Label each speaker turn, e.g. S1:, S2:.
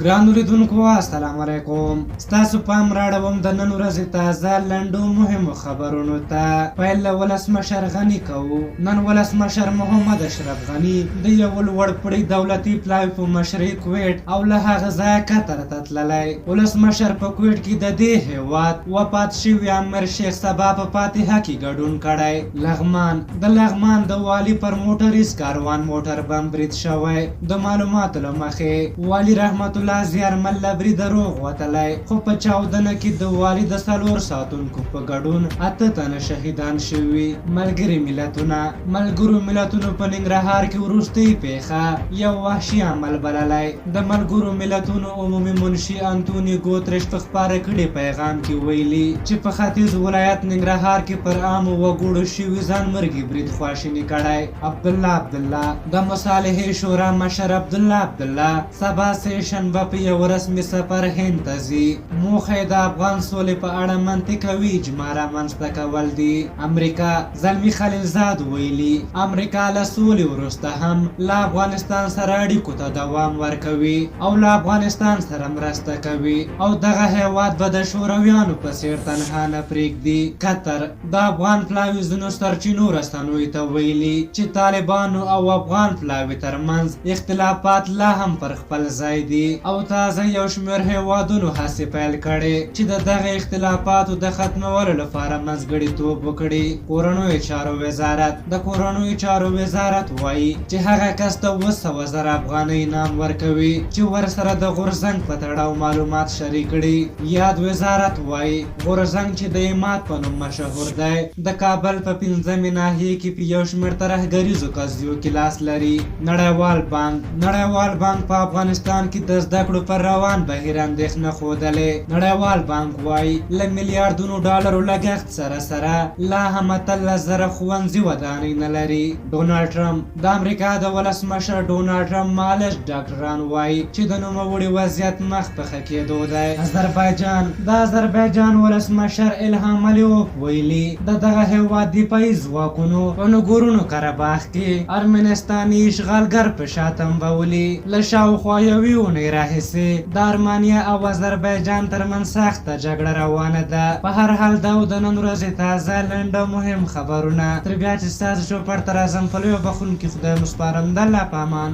S1: ګرانو لیدونکو السلام علیکم. ستاسو پام راړوم د نن ورځې تازه لنډو مهمو خبرونو ته. پیل له ولسمشر غني کوو. نن ولسمشر محمد اشرف غني د یو لوړ پوړي دولتي پلاوي په مشرۍ کویټ او له هغه ځایه قطر ته تللی. ولسمشر په کویټ کې د دې هېواد وفات شوي امیر شیخ صبا په فاتحه کې ګډون کړی. لغمان د والي پر موټریز کاروان موټر بم برید شوی. د معلوماتو له مخې والي رحمت الله زیارمل له بریده روغ وتلی، خو په چاودنه کې د والي د 4 ساتونکو په ګډون 8 تنه شهیدان شوي. ملګرو ملتونو په ننګرهار کې وروستۍ پیښه یو وحشي عمل بللی. د ملګرو ملتونو عمومي منشي انتوني ګوترش په خپاره کړي پیغام کې ویلي چې په ختیځ ولایت ننګرهار کې پر عامو وګړو شوي ځانمرګي برید خواشیني کړی. عبدالله د مصالحې شورا مشر عبدالله سبا سیشن په یو رسمي سفر هند ته ځي. موخه د افغان سولې په اړه منطقوي اجماع رامنځته کول دي. امریکا زلمی خلیلزاد ویلي امریکا له سولې وروسته هم له افغانستان سره اړیکو ته دوام ورکوي او له افغانستان سره مرسته کوي او دغه هیواد به د شورویانو په څیر تنها نه پرېږدي. قطر د افغان پلاوي ځینو سرچینو رسنیو ته ویلي چې طالبانو او افغان پلاوي ترمنځ اختلافات لا هم پر خپل ځای دي او تازه یو شمېر هیوادونو هڅې پیل کړي چې د دغه اختلافاتو د ختمولو لپاره منځګړیتوب وکړي. د کورنیو چارو وزارت وایي چې هغه کس ته 200,000 افغانۍ انعام ورکوي چې ورسره د غورځنګ په تړاو معلومات شریک کړي. یاد وزارت وایي غورځنګ چې د عماد په نوم مشهور دی د کابل په 5مې ناحیې کې په یو شمېر ترهګریزو قضیو کې لاس لري. نړیوال بانک په افغانستان کې د زده کړو پر روان بهیر اندېښنه ښودلې. نړیوال بانک وایي له میلیارډونو ډالرو لګښت سره لا هم 13,000 ښوونځي ودانۍ نه لري. ډونالډ ټرمپ د امریکا د ولسمشر ډونالډ ټرمپ معالج ډاکټران وایي چې د نوموړي وضعیت مخ په ښه کېدو دی. د آذربایجان ولسمشر الهام الیوف ویلي د دغه هېواد دفاعي ځواکونو په نګورنو قرهباغ کې ارمنستاني اشغالګر په شا تنبولي. له شاوخوا یوې اونۍ راهیسې د ارمانیا او آذربایجان ترمنځ سخته جګړه روانه ده. په هر حال دا د نن ورځې تازه لنډه مهم خبرونه. تر بیا چې ستاسو چوپړ ته راځم په لویو بخښونکي خدای مو سپارم. د الله په امان.